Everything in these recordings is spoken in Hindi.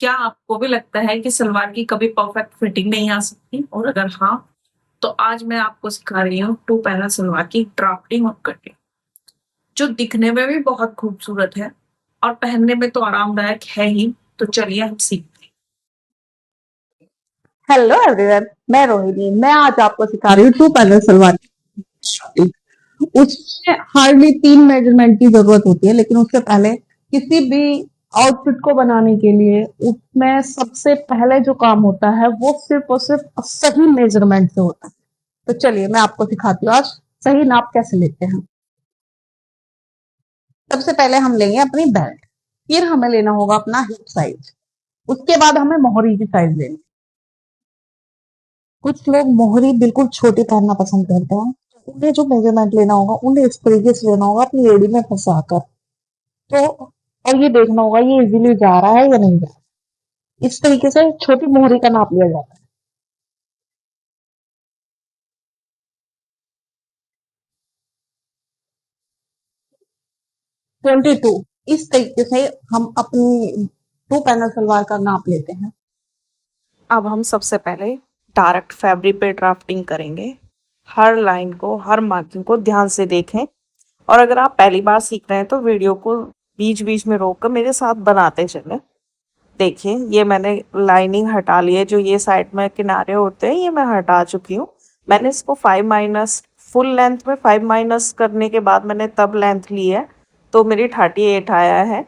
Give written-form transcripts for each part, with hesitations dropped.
क्या आपको भी लगता है कि सलवार की कभी परफेक्ट फिटिंग नहीं आ सकती? और अगर हाँ, तो आज मैं आपको सिखा रही हूँ टू पैनल सलवार की ड्राफ्टिंग और कटिंग, जो दिखने में भी बहुत खूबसूरत है और पहनने में तो आरामदायक है ही। तो चलिए हम सीखते हैं। हेलो एवरीवन, मैं रोहिणी। मैं आज आपको सिखा रही हूँ टू पैनल सलवार की। उसमें हार्डली 3 मेजरमेंट की जरूरत होती है, लेकिन उससे पहले किसी भी आउटफिट को बनाने के लिए उसमें सबसे पहले जो काम होता है वो सिर्फ और सिर्फ सही मेजरमेंट से होता है। तो चलिए मैं आपको सिखाती हूँ आज सही नाप कैसे लेते हैं। सबसे पहले हम लेंगे अपनी बेल्ट, फिर हमें लेना होगा अपना हिप साइज, उसके बाद हमें मोहरी की साइज लेनी। कुछ लोग मोहरी बिल्कुल छोटी पहनना पसंद करते हैं। उन्हें जो मेजरमेंट लेना होगा उन्हें इस तरीके से लेना होगा अपनी एड़ी में फंसा कर। तो और ये देखना होगा ये इजीली जा रहा है या नहीं जा रहा है। इस तरीके से छोटी मोहरी का नाप लिया जाता है। 22, इस तरीके से हम अपनी टू पैनल सलवार का नाप लेते हैं। अब हम सबसे पहले डायरेक्ट फैब्रिक पे ड्राफ्टिंग करेंगे। हर लाइन को, हर मार्किंग को ध्यान से देखें। और अगर आप पहली बार सीख रहे हैं तो वीडियो को बीच बीच में रोक कर मेरे साथ बनाते चलें। देखिए, ये मैंने लाइनिंग हटा ली है। जो ये साइड में किनारे होते हैं ये मैं हटा चुकी हूँ। मैंने इसको 5 माइनस, फुल लेंथ में 5 माइनस करने के बाद मैंने तब लेंथ ली है, तो मेरी 38 आया है।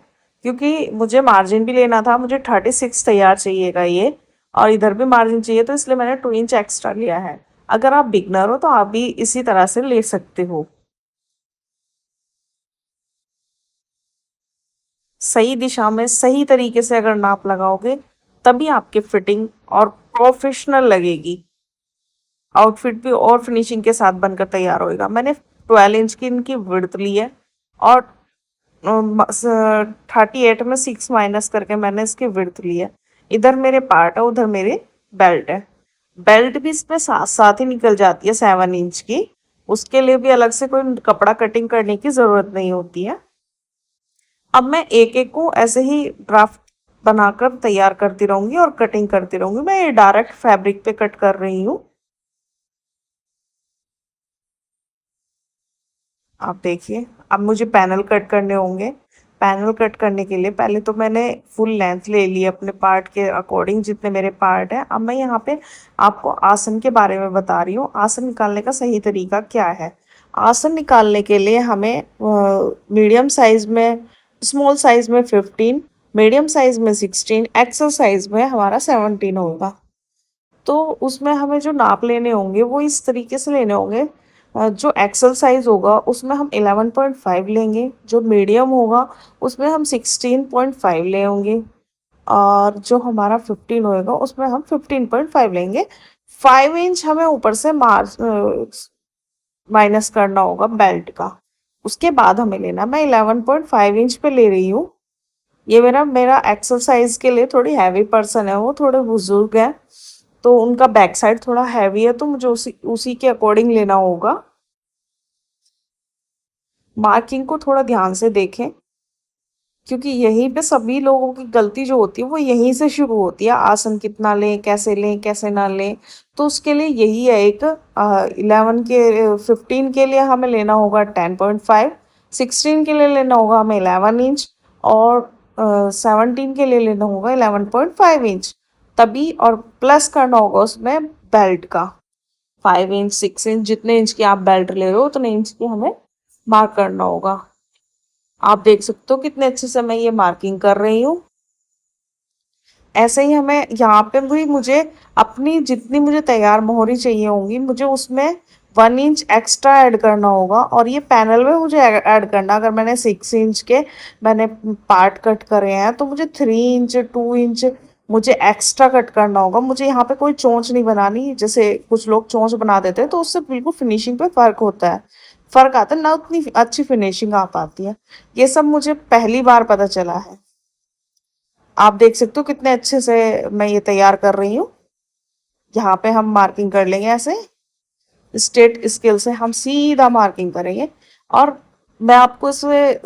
क्योंकि मुझे मार्जिन भी लेना था, मुझे 36 तैयार चाहिएगा ये, और इधर भी मार्जिन चाहिए, तो इसलिए मैंने 2 इंच एक्स्ट्रा लिया है। अगर आप बिगनर हो तो आप भी इसी तरह से ले सकते हो। सही दिशा में सही तरीके से अगर नाप लगाओगे तभी आपकी फिटिंग और प्रोफेशनल लगेगी। आउटफिट भी और फिनिशिंग के साथ बनकर तैयार होएगा। मैंने 12 इंच की इनकी विड्थ ली है, और 38 में 6 माइनस करके मैंने इसकी विड्थ ली है। इधर मेरे पार्ट है, उधर मेरे बेल्ट है। बेल्ट भी इसमें साथ साथ ही निकल जाती है 7 इंच की। उसके लिए भी अलग से कोई कपड़ा कटिंग करने की जरूरत नहीं होती है। अब मैं एक एक को ऐसे ही ड्राफ्ट बनाकर तैयार करती रहूंगी और कटिंग करती रहूंगी। मैं ये डायरेक्ट फैब्रिक पे कट कर रही हूँ। आप देखिए, अब मुझे पैनल कट करने होंगे। पैनल कट करने के लिए पहले तो मैंने फुल लेंथ ले ली अपने पार्ट के अकॉर्डिंग, जितने मेरे पार्ट हैं। अब मैं यहाँ पे आपको आसन के बारे में बता रही हूँ। आसन निकालने का सही तरीका क्या है। आसन निकालने के लिए हमें मीडियम साइज में, स्मॉल साइज में 15, मीडियम साइज में 16, एक्सल साइज में हमारा 17 होगा। तो उसमें हमें जो नाप लेने होंगे वो इस तरीके से लेने होंगे। जो एक्सल साइज होगा उसमें हम 11.5 लेंगे, जो मीडियम होगा उसमें हम 16.5 ले होंगे, और जो हमारा 15 होएगा उसमें हम 15.5 लेंगे। 5 इंच हमें ऊपर से माइनस करना होगा बेल्ट का। उसके बाद हमें लेना, मैं 11.5 इंच पे ले रही हूँ। ये मेरा मेरा एक्सरसाइज के लिए थोड़ी हैवी पर्सन है, वो थोड़े बुजुर्ग हैं, तो उनका बैक साइड थोड़ा हैवी है, तो मुझे उसी उसी के अकॉर्डिंग लेना होगा। मार्किंग को थोड़ा ध्यान से देखें, क्योंकि यहीं पे सभी लोगों की गलती जो होती है वो यहीं से शुरू होती है। आसन कितना लें कैसे ना लें। तो उसके लिए यही है एक, 15 के लिए हमें लेना होगा 10.5, 16 के लिए लेना होगा हमें 11 इंच, और 17 के लिए लेना होगा 11.5 इंच। तभी, और प्लस करना होगा उसमें बेल्ट का 5 इंच, 6 इंच, जितने इंच की आप बेल्ट ले रहे हो उतने इंच की हमें मार्क करना होगा। आप देख सकते हो कितने अच्छे से मैं ये मार्किंग कर रही हूँ। ऐसे ही हमें यहाँ पे भी मुझे अपनी जितनी मुझे तैयार मोहरी चाहिए होंगी, मुझे उसमें 1 इंच एक्स्ट्रा ऐड करना होगा। और ये पैनल में मुझे ऐड करना, अगर मैंने 6 इंच के मैंने पार्ट कट करे हैं तो मुझे 3 इंच, 2 इंच मुझे एक्स्ट्रा कट करना होगा। मुझे यहाँ पे कोई चोंच नहीं बनानी, जैसे कुछ लोग चोंच बना देते हैं तो उससे बिल्कुल फिनिशिंग पे फर्क होता है, फर्क आता है ना, उतनी अच्छी फिनिशिंग आ पाती है। ये सब मुझे पहली बार पता चला है। आप देख सकते हो कितने अच्छे से मैं ये तैयार कर रही हूँ। यहाँ पे हम मार्किंग कर लेंगे ऐसे, स्ट्रेट स्केल से हम सीधा मार्किंग करेंगे। और मैं आपको इसमें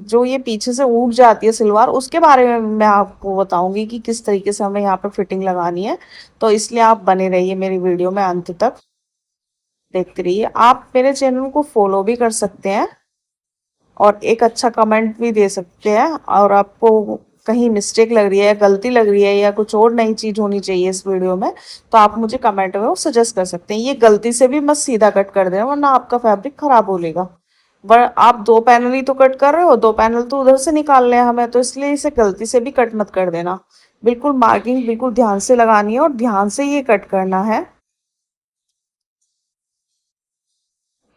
जो ये पीछे से उठ जाती है सलवार उसके बारे में मैं आपको बताऊंगी कि किस तरीके से हमें यहाँ पे फिटिंग लगानी है। तो इसलिए आप बने रहिए मेरी वीडियो में अंत तक, देखते रहिए। आप मेरे चैनल को फॉलो भी कर सकते हैं और एक अच्छा कमेंट भी दे सकते हैं। और आपको कहीं मिस्टेक लग रही है, गलती लग रही है या कुछ और नई चीज होनी चाहिए इस वीडियो में, तो आप मुझे कमेंट में वो सजेस्ट कर सकते हैं। ये गलती से भी मत सीधा कट कर देना वरना आपका फैब्रिक खराब हो लेगा। पर आप 2 पैनल ही तो कट कर रहे हो, 2 पैनल तो उधर से निकालने हैं हमें, तो इसलिए इसे गलती से भी कट मत कर देना। बिल्कुल मार्किंग बिल्कुल ध्यान से लगानी है और ध्यान से ये कट करना है।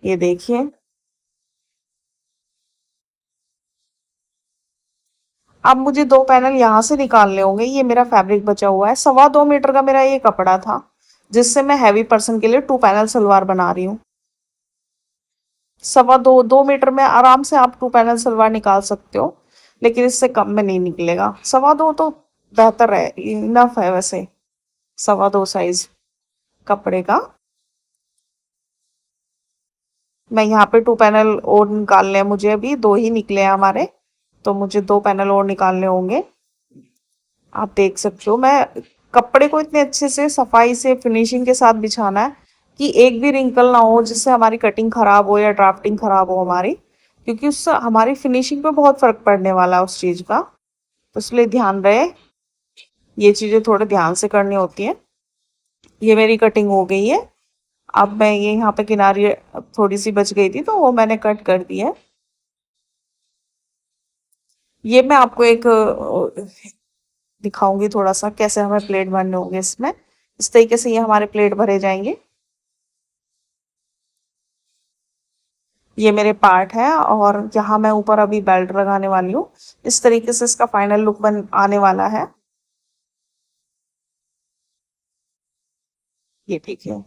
ये देखिए, अब मुझे 2 पैनल यहाँ से निकालने होंगे। ये मेरा फैब्रिक बचा हुआ है, 2.25 मीटर का मेरा ये कपड़ा था जिससे मैं हैवी पर्सन के लिए 2 पैनल सलवार बना रही हूँ। 2.25 2 मीटर में आराम से आप 2 पैनल सलवार निकाल सकते हो, लेकिन इससे कम में नहीं निकलेगा। 2.25 तो बेहतर है, इनफ है वैसे 2.25 साइज कपड़े का। मैं यहाँ पे 2 पैनल और निकालने हैं मुझे, अभी 2 ही निकले हैं हमारे, तो मुझे 2 पैनल और निकालने होंगे। आप देख सकते हो, मैं कपड़े को इतने अच्छे से सफाई से फिनिशिंग के साथ बिछाना है कि एक भी रिंकल ना हो जिससे हमारी कटिंग खराब हो या ड्राफ्टिंग खराब हो हमारी, क्योंकि उससे हमारी फिनिशिंग पे बहुत फर्क पड़ने वाला है उस चीज का। तो इसलिए ध्यान रहे, ये चीजें थोड़े ध्यान से करनी होती है। ये मेरी कटिंग हो गई है। अब मैं ये यहाँ पे किनारी थोड़ी सी बच गई थी तो वो मैंने कट कर दी है। ये मैं आपको एक दिखाऊंगी थोड़ा सा कैसे हमें प्लेट भरने होंगे इसमें। इस तरीके से ये हमारे प्लेट भरे जाएंगे। ये मेरे पार्ट है और यहाँ मैं ऊपर अभी बेल्ट लगाने वाली हूँ। इस तरीके से इसका फाइनल लुक बन आने वाला है। ये ठीक है,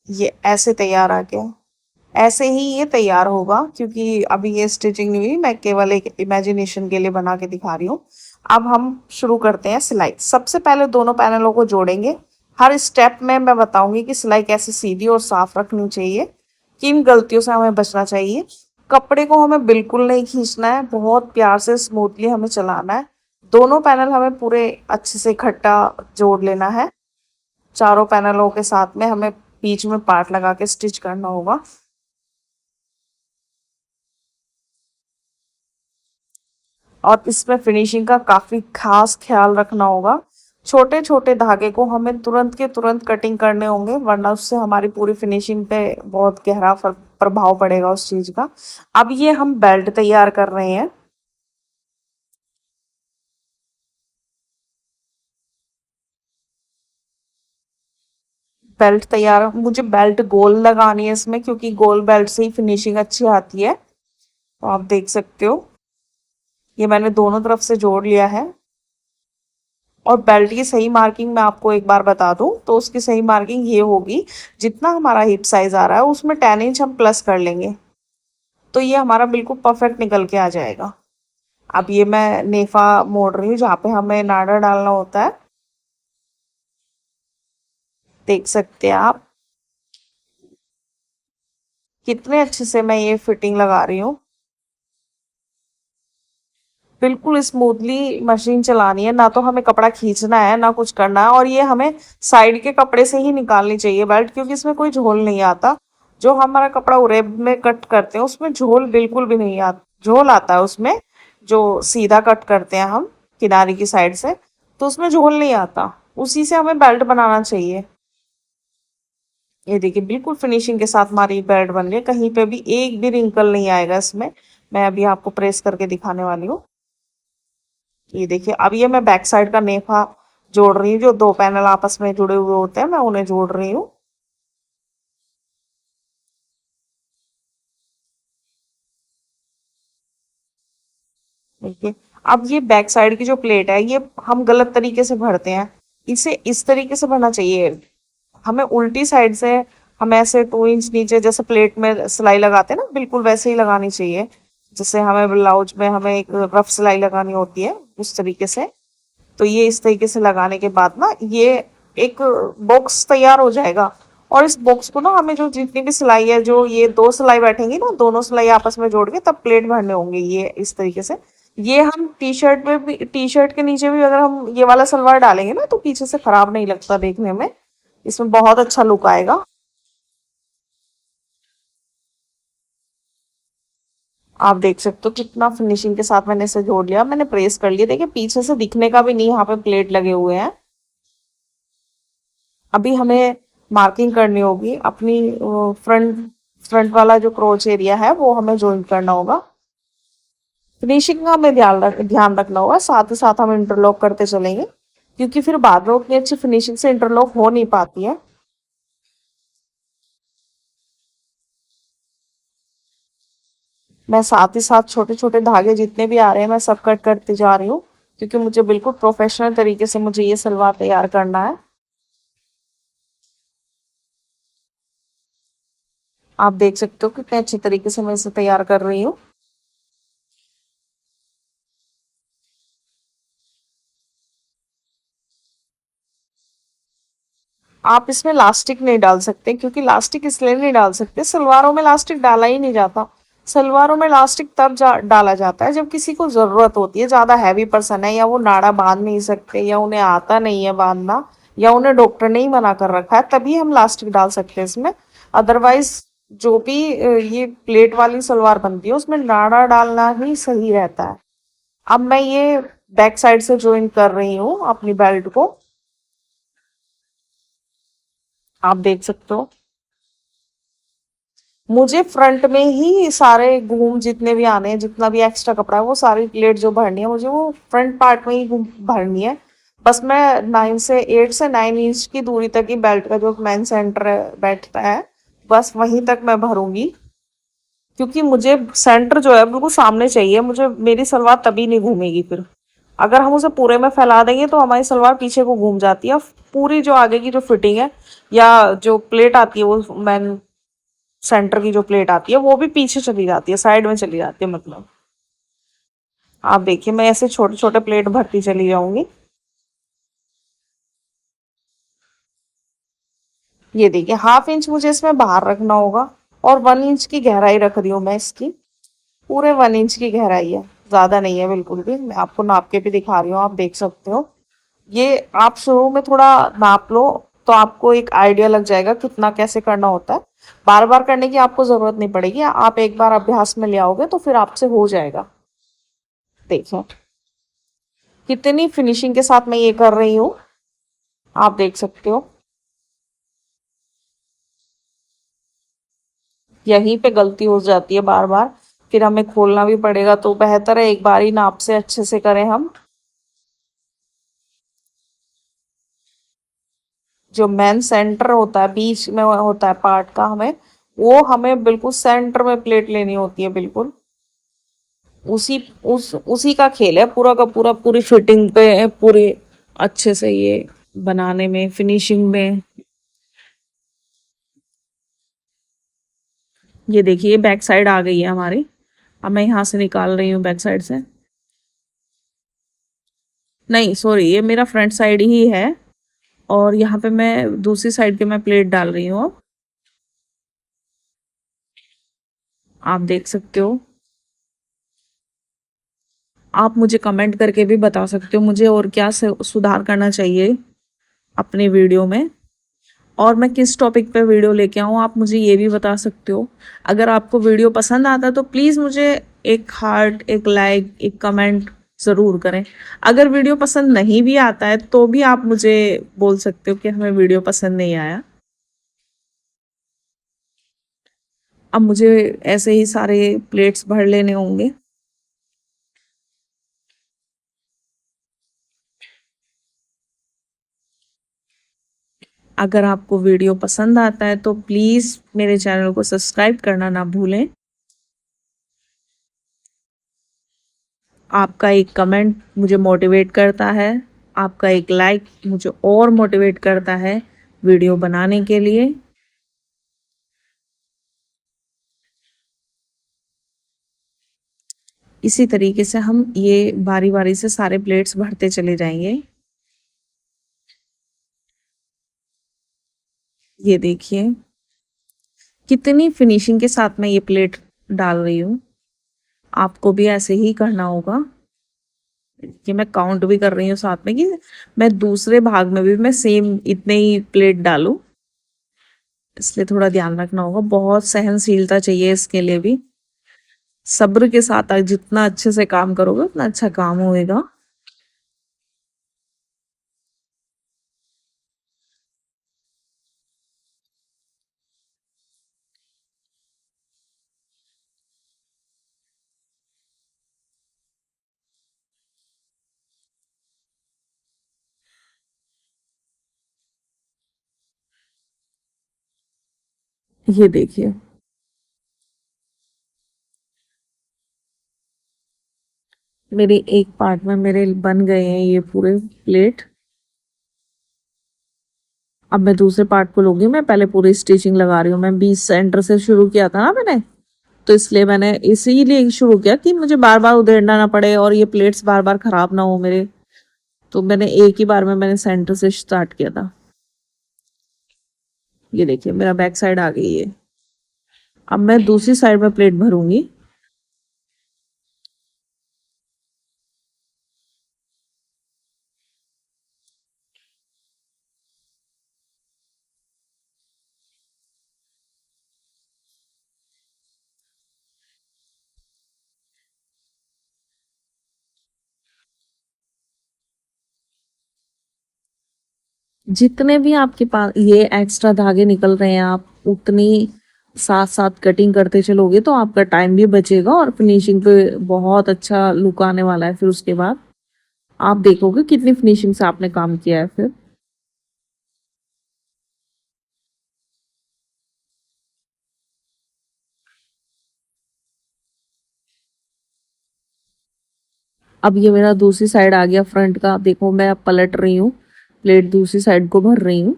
ये ऐसे तैयार आ गया। ऐसे ही ये तैयार होगा क्योंकि अभी ये स्टिचिंग नहीं हुई, मैं केवल एक इमेजिनेशन के लिए बना के दिखा रही हूँ। अब हम शुरू करते हैं सिलाई। सबसे पहले दोनों पैनलों को जोड़ेंगे। हर स्टेप में मैं बताऊंगी कि सिलाई कैसे सीधी और साफ रखनी चाहिए, किन गलतियों से हमें बचना चाहिए। कपड़े को हमें बिल्कुल नहीं खींचना है, बहुत प्यार से स्मूथली हमें चलाना है। दोनों पैनल हमें पूरे अच्छे से इकट्ठा जोड़ लेना है। चारों पैनलों के साथ में हमें बीच में पार्ट लगा के स्टिच करना होगा। और इसमें फिनिशिंग का काफी खास ख्याल रखना होगा। छोटे छोटे धागे को हमें तुरंत के तुरंत कटिंग करने होंगे वरना उससे हमारी पूरी फिनिशिंग पे बहुत गहरा प्रभाव पड़ेगा उस चीज का। अब ये हम बेल्ट तैयार कर रहे हैं। बेल्ट तैयार, मुझे बेल्ट गोल लगानी है इसमें क्योंकि गोल बेल्ट से ही फिनिशिंग अच्छी आती है। तो आप देख सकते हो, ये मैंने दोनों तरफ से जोड़ लिया है। और बेल्ट की सही मार्किंग मैं आपको एक बार बता दूं तो उसकी सही मार्किंग ये होगी, जितना हमारा हिप साइज आ रहा है उसमें 10 इंच हम प्लस कर लेंगे तो ये हमारा बिल्कुल परफेक्ट निकल के आ जाएगा। अब ये मैं नेफा मोड़ रही हूँ जहाँ पे हमें नाड़ा डालना होता है। देख सकते हैं आप कितने अच्छे से मैं ये फिटिंग लगा रही हूँ। बिल्कुल स्मूथली मशीन चलानी है, ना तो हमें कपड़ा खींचना है ना कुछ करना है। और ये हमें साइड के कपड़े से ही निकालनी चाहिए बेल्ट, क्योंकि इसमें कोई झोल नहीं आता। जो हमारा कपड़ा उरे में कट करते हैं उसमें झोल बिल्कुल भी नहीं आता। झोल आता है उसमें जो सीधा कट करते हैं हम किनारे की साइड से, तो उसमें झोल नहीं आता। उसी से हमें बेल्ट बनाना चाहिए। ये देखिए बिल्कुल फिनिशिंग के साथ हमारी बेल्ट बन गई, कहीं पे भी एक भी रिंकल नहीं आएगा इसमें। मैं अभी आपको प्रेस करके दिखाने वाली हूँ। ये देखिए, अब ये मैं बैक साइड का नेफा जोड़ रही हूँ। जो 2 पैनल आपस में जुड़े हुए होते हैं मैं उन्हें जोड़ रही हूँ। देखिए, अब ये बैक साइड की जो प्लेट है ये हम गलत तरीके से भरते हैं। इसे इस तरीके से भरना चाहिए, हमें उल्टी साइड से। हमें ऐसे 2 इंच नीचे जैसे प्लेट में सिलाई लगाते हैं ना, बिल्कुल वैसे ही लगानी चाहिए जैसे हमें ब्लाउज में हमें एक रफ सिलाई लगानी होती है उस तरीके से। तो ये इस तरीके से लगाने के बाद ना ये एक बॉक्स तैयार हो जाएगा। और इस बॉक्स को ना हमें जो जितनी भी सिलाई है, जो ये 2 सिलाई बैठेंगी ना, दोनों सिलाई आपस में जोड़ के तब प्लेट भरने होंगे ये इस तरीके से। ये हम टी-शर्ट में भी, टी-शर्ट के नीचे भी अगर हम ये वाला सलवार डालेंगे ना तो पीछे से खराब नहीं लगता देखने में, इसमें बहुत अच्छा लुक आएगा। आप देख सकते हो कितना फिनिशिंग के साथ मैंने इसे जोड़ लिया, मैंने प्रेस कर लिया। देखिए पीछे से दिखने का भी नहीं यहाँ पे प्लेट लगे हुए हैं। अभी हमें मार्किंग करनी होगी अपनी फ्रंट फ्रंट वाला जो क्रोच एरिया है वो हमें ज्वाइन करना होगा। फिनिशिंग का हमें ध्यान रखना होगा, साथ ही साथ हम इंटरलॉक करते चलेंगे क्योंकि फिर बाद में उतनी अच्छी फिनिशिंग से इंटरलॉक हो नहीं पाती है। मैं साथ ही साथ छोटे छोटे धागे जितने भी आ रहे हैं मैं सब कट करते जा रही हूँ क्योंकि मुझे बिल्कुल प्रोफेशनल तरीके से मुझे ये सलवार तैयार करना है। आप देख सकते हो कितने अच्छे तरीके से मैं इसे तैयार कर रही हूँ। आप इसमें लास्टिक नहीं डाल सकते क्योंकि लास्टिक इसलिए नहीं डाल सकते, सलवारों में लास्टिक डाला ही नहीं जाता। सलवारों में लास्टिक तब डाला जाता है जब किसी को जरूरत होती है, ज्यादा हैवी पर्सन है या वो नाड़ा बांध नहीं सकते या उन्हें आता नहीं है बांधना या उन्हें डॉक्टर ने ही मना कर रखा है, तभी हम लास्टिक डाल सकते हैं इसमें। अदरवाइज जो भी ये प्लेट वाली सलवार बनती है उसमें नाड़ा डालना ही सही रहता है। अब मैं ये बैक साइड से ज्वाइन कर रही हूँ अपनी बेल्ट को। आप देख सकते हो मुझे फ्रंट में ही सारे घूम जितने भी आने हैं, जितना भी एक्स्ट्रा कपड़ा है वो सारी प्लेट जो भरनी है मुझे वो फ्रंट पार्ट में ही भरनी है। बस मैं 8 से 9 इंच की दूरी तक ही बेल्ट का जो मेन सेंटर बैठता है बस वहीं तक मैं भरूंगी क्योंकि मुझे सेंटर जो है बिल्कुल सामने चाहिए, मुझे मेरी सलवार तभी नहीं घूमेगी फिर। अगर हम उसे पूरे में फैला देंगे तो हमारी सलवार पीछे को घूम जाती है, पूरी जो आगे की जो फिटिंग है या जो प्लेट आती है वो मैन सेंटर की जो प्लेट आती है वो भी पीछे चली जाती है, साइड में चली जाती है मतलब। आप देखिए मैं ऐसे छोटे छोटे प्लेट भरती चली जाऊंगी। ये देखिए 1/2 इंच मुझे इसमें बाहर रखना होगा और 1 इंच की गहराई रख रही हूँ मैं इसकी। पूरे 1 इंच की गहराई है, ज्यादा नहीं है बिल्कुल भी। मैं आपको नाप के भी दिखा रही हूँ, आप देख सकते हो। ये आप शुरू में थोड़ा नाप लो तो आपको एक आइडिया लग जाएगा कितना कैसे करना होता है। बार बार करने की आपको जरूरत नहीं पड़ेगी, आप एक बार अभ्यास में ले आओगे तो फिर आपसे हो जाएगा। देखिए कितनी फिनिशिंग के साथ मैं ये कर रही हूँ, आप देख सकते हो। यहीं पे गलती हो जाती है बार बार, फिर हमें खोलना भी पड़ेगा तो बेहतर है एक बार ही नाप से अच्छे से करें हम। जो मेन सेंटर होता है बीच में होता है पार्ट का, हमें बिल्कुल सेंटर में प्लेट लेनी होती है बिल्कुल। उसी उसी का खेल है पूरा का पूरा, पूरी फिटिंग पे पूरी अच्छे से ये बनाने में फिनिशिंग में। ये देखिए बैक साइड आ गई है हमारी। अब मैं यहाँ से निकाल रही हूँ बैक साइड से, नहीं सॉरी ये मेरा फ्रंट साइड ही है और यहाँ पे मैं दूसरी साइड पे मैं प्लेट डाल रही हूँ। आप देख सकते हो। आप मुझे कमेंट करके भी बता सकते हो मुझे और क्या सुधार करना चाहिए अपने वीडियो में, और मैं किस टॉपिक पे वीडियो लेके आऊँ आप मुझे ये भी बता सकते हो। अगर आपको वीडियो पसंद आता है तो प्लीज़ मुझे एक हार्ट, एक लाइक, एक कमेंट ज़रूर करें। अगर वीडियो पसंद नहीं भी आता है तो भी आप मुझे बोल सकते हो कि हमें वीडियो पसंद नहीं आया। अब मुझे ऐसे ही सारे प्लेट्स भर लेने होंगे। अगर आपको वीडियो पसंद आता है तो प्लीज़ मेरे चैनल को सब्सक्राइब करना ना भूलें। आपका एक कमेंट मुझे मोटिवेट करता है, आपका एक लाइक मुझे और मोटिवेट करता है वीडियो बनाने के लिए। इसी तरीके से हम ये बारी बारी से सारे प्लेट्स भरते चले जाएंगे। ये देखिए कितनी फिनिशिंग के साथ मैं ये प्लेट डाल रही हूँ। आपको भी ऐसे ही करना होगा कि मैं काउंट भी कर रही हूँ साथ में कि मैं दूसरे भाग में भी मैं सेम इतने ही प्लेट डालूं, इसलिए थोड़ा ध्यान रखना होगा। बहुत सहनशीलता चाहिए इसके लिए भी। सब्र के साथ आप जितना अच्छे से काम करोगे उतना अच्छा काम होएगा। ये देखिए मेरे एक पार्ट में मेरे बन गए हैं ये पूरे प्लेट। अब मैं दूसरे पार्ट को लूंगी। मैं पहले पूरी स्टिचिंग लगा रही हूँ। मैं 20 सेंटर से शुरू किया था ना मैंने, तो इसलिए मैंने इसीलिए शुरू किया कि मुझे बार बार उधेड़ना ना पड़े और ये प्लेट्स बार बार खराब ना हो मेरे। तो मैंने एक ही बार में मैंने सेंटर से स्टार्ट किया था। ये देखिए मेरा बैक साइड आ गई है। अब मैं दूसरी साइड में प्लेट भरूंगी। जितने भी आपके पास ये एक्स्ट्रा धागे निकल रहे हैं आप उतनी साथ साथ कटिंग करते चलोगे तो आपका टाइम भी बचेगा और फिनिशिंग पे बहुत अच्छा लुक आने वाला है। फिर उसके बाद आप देखोगे कितनी फिनिशिंग से आपने काम किया है। फिर अब ये मेरा दूसरी साइड आ गया फ्रंट का। देखो मैं अब पलट रही हूँ, प्लेट दूसरी साइड को भर रही हूँ,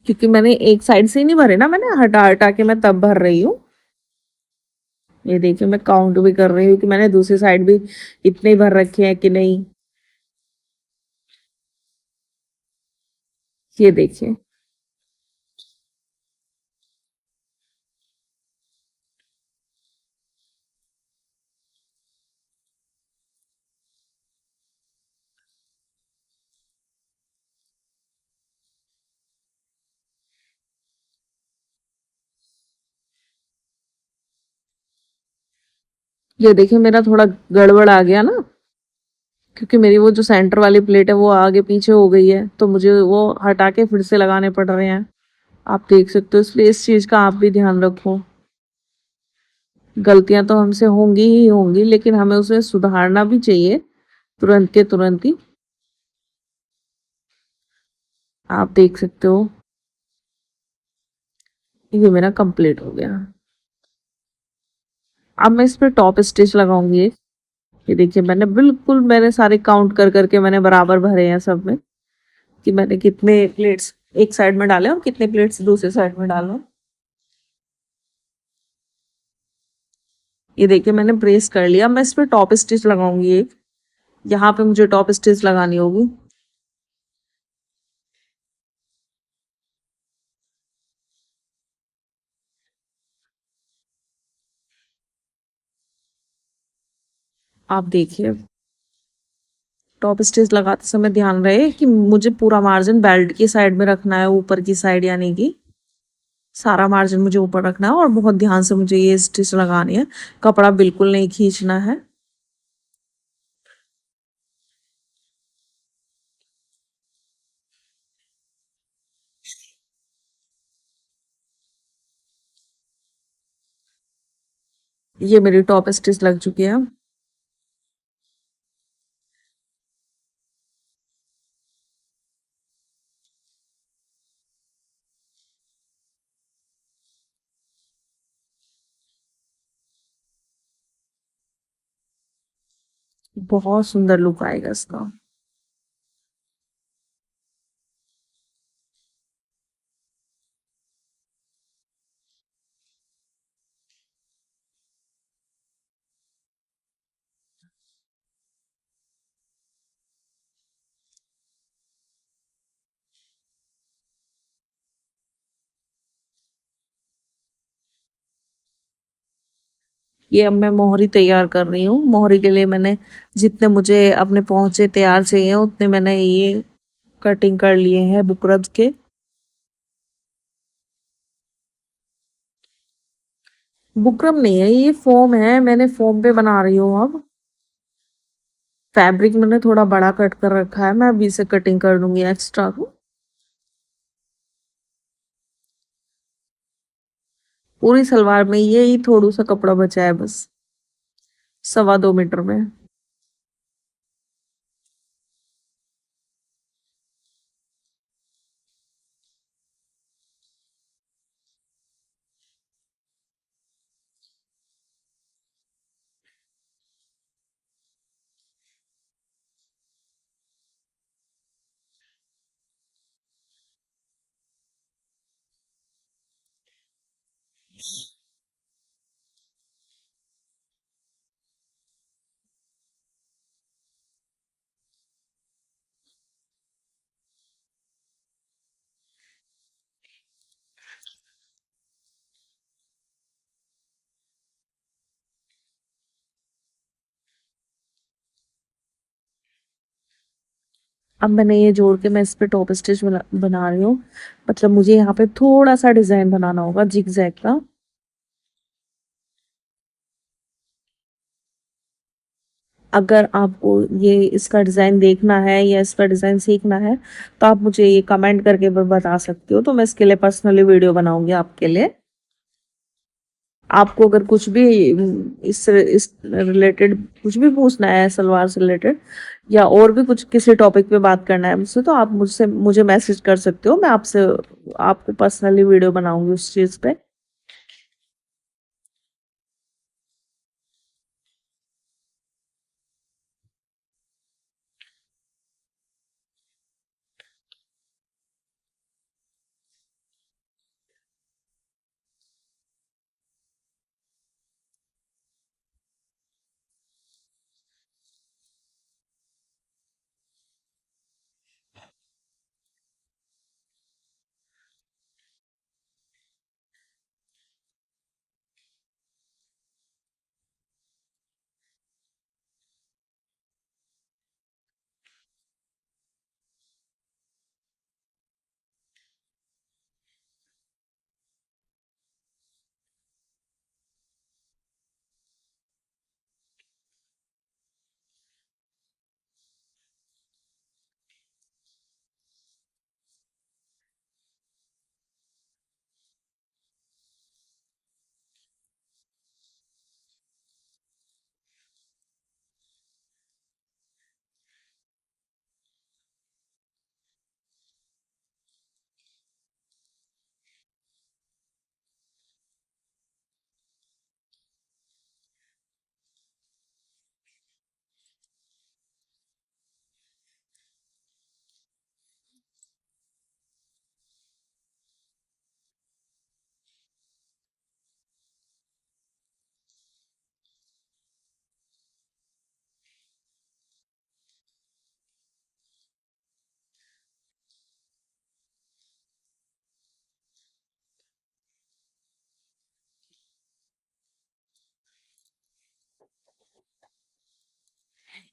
क्योंकि मैंने एक साइड से ही नहीं भरे ना, मैंने हटा हटा के मैं तब भर रही हूँ। ये देखिए मैं काउंट भी कर रही हूँ कि मैंने दूसरी साइड भी इतने भर रखे हैं कि नहीं। ये देखिए ये देखिए मेरा थोड़ा गड़बड़ आ गया ना, क्योंकि मेरी वो जो सेंटर वाली प्लेट है वो आगे पीछे हो गई है, तो मुझे वो हटा के फिर से लगाने पड़ रहे हैं। आप देख सकते हो, इसलिए इस चीज का आप भी ध्यान रखो। गलतियां तो हमसे होंगी ही होंगी, लेकिन हमें उसे सुधारना भी चाहिए तुरंत के तुरंत ही। आप देख सकते हो ये मेरा कंप्लीट हो गया। अब मैं इस पे टॉप स्टिच लगाऊंगी। ये देखिए मैंने सारे काउंट कर करके मैंने बराबर भरे हैं सब में, कि मैंने कितने प्लेट्स एक साइड में डाले और कितने प्लेट्स दूसरे साइड में डालो। ये देखिए मैंने प्रेस कर लिया। मैं इस पे टॉप स्टिच लगाऊंगी एक। यहाँ पे मुझे टॉप स्टिच लगानी होगी। आप देखिए टॉप स्टिच लगाते समय ध्यान रहे कि मुझे पूरा मार्जिन बेल्ट की साइड में रखना है, ऊपर की साइड, यानी कि सारा मार्जिन मुझे ऊपर रखना है और बहुत ध्यान से मुझे ये स्टिच लगानी है। कपड़ा बिल्कुल नहीं खींचना है। ये मेरी टॉप स्टिच लग चुकी है। बहुत सुंदर लुक आएगा इसका। ये अब मैं मोहरी तैयार कर रही हूँ। मोहरी के लिए मैंने जितने मुझे अपने पहुंचे तैयार चाहिए उतने मैंने ये कटिंग कर लिए हैं बुकरम्स के। बुकरम नहीं है, ये फोम है, मैंने फोम पे बना रही हूँ अब। फैब्रिक मैंने थोड़ा बड़ा कट कर रखा है, मैं अभी से कटिंग कर दूंगी एक्स्ट्रा को। पूरी सलवार में यही थोड़ा सा कपड़ा बचा है बस, 2.25 मीटर में। अब मैंने ये जोड़ के मैं इस पे टॉप स्टिच बना रही हूँ। मतलब मुझे यहाँ पे थोड़ा सा डिजाइन बनाना होगा जिग जैग का। अगर आपको ये इसका डिजाइन देखना है या इसका डिजाइन सीखना है तो आप मुझे ये कमेंट करके बता सकते हो, तो मैं इसके लिए पर्सनली वीडियो बनाऊंगी आपके लिए। आपको अगर कुछ भी इस रिलेटेड कुछ भी पूछना है सलवार से रिलेटेड या और भी कुछ किसी टॉपिक पे बात करना है मुझसे, तो आप मुझे मैसेज कर सकते हो। मैं आपसे आपको पर्सनली वीडियो बनाऊंगी उस चीज पे।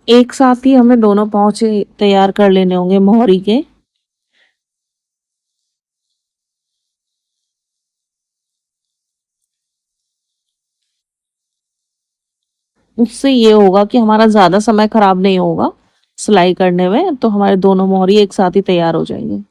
एक साथ ही हमें दोनों पहुंचे तैयार कर लेने होंगे मोहरी के। उससे ये होगा कि हमारा ज्यादा समय खराब नहीं होगा सिलाई करने में, तो हमारे दोनों मोहरी एक साथ ही तैयार हो जाएंगे।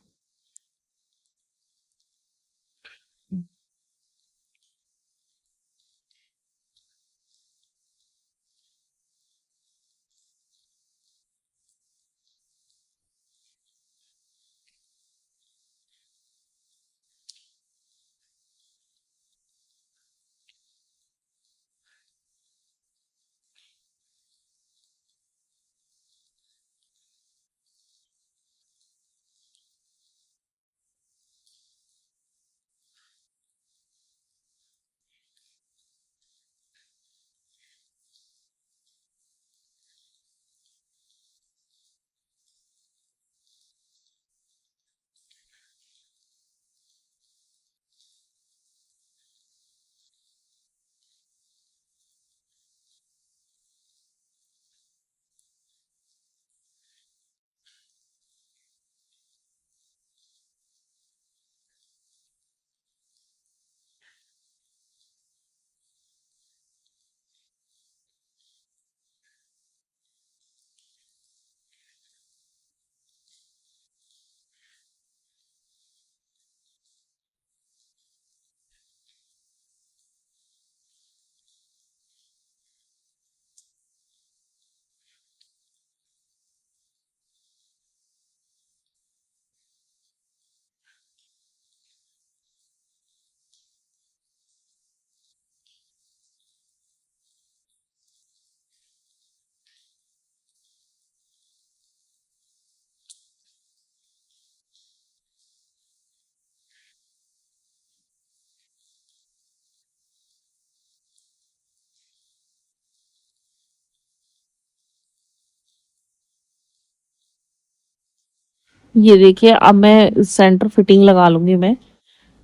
ये देखिए अब मैं सेंटर फिटिंग लगा लूंगी मैं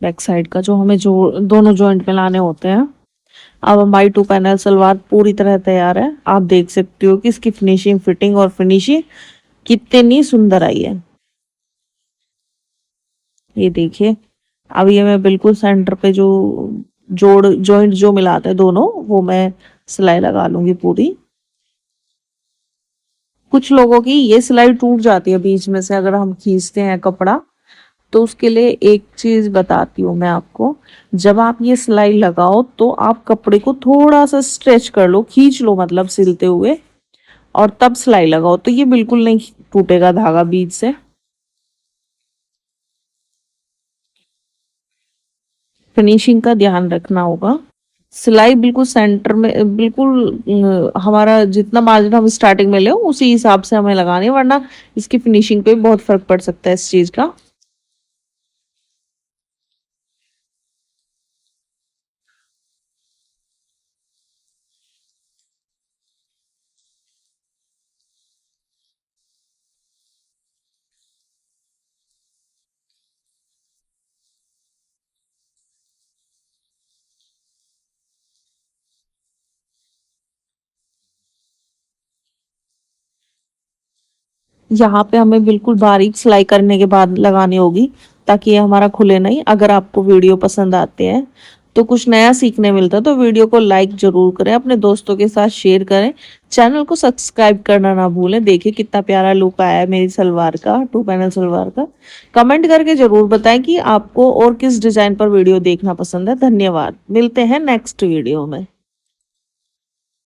बैक साइड का, जो हमें जो दोनों जॉइंट में लाने होते हैं। अब हमारी 2 पैनल सलवार पूरी तरह तैयार है। आप देख सकते हो कि इसकी फिनिशिंग, फिटिंग और फिनिशिंग कितनी सुंदर आई है। ये देखिए अब ये मैं बिल्कुल सेंटर पे जो जोड़ जॉइंट जो मिलाते हैं दोनों, वो मैं सिलाई लगा लूंगी पूरी। कुछ लोगों की ये सिलाई टूट जाती है बीच में से अगर हम खींचते हैं कपड़ा, तो उसके लिए एक चीज बताती हूँ मैं आपको। जब आप ये सिलाई लगाओ तो आप कपड़े को थोड़ा सा स्ट्रेच कर लो, खींच लो मतलब सिलते हुए, और तब सिलाई लगाओ तो ये बिल्कुल नहीं टूटेगा धागा बीच से। फिनिशिंग का ध्यान रखना होगा। सिलाई बिल्कुल सेंटर में, बिल्कुल हमारा जितना मार्जिन हम स्टार्टिंग में ले उसी हिसाब से हमें लगानी है, वरना इसकी फिनिशिंग पे भी बहुत फर्क पड़ सकता है इस चीज का। यहाँ पे हमें बिल्कुल बारीक सिलाई करने के बाद लगानी होगी, ताकि ये हमारा खुले नहीं। अगर आपको वीडियो पसंद आते हैं तो कुछ नया सीखने मिलता है, तो वीडियो को लाइक जरूर करें, अपने दोस्तों के साथ शेयर करें, चैनल को सब्सक्राइब करना ना भूलें। देखिए कितना प्यारा लुक आया है मेरी सलवार का, 2 पैनल सलवार का। कमेंट करके जरूर बताएं कि आपको और किस डिजाइन पर वीडियो देखना पसंद है। धन्यवाद, मिलते हैं नेक्स्ट वीडियो में।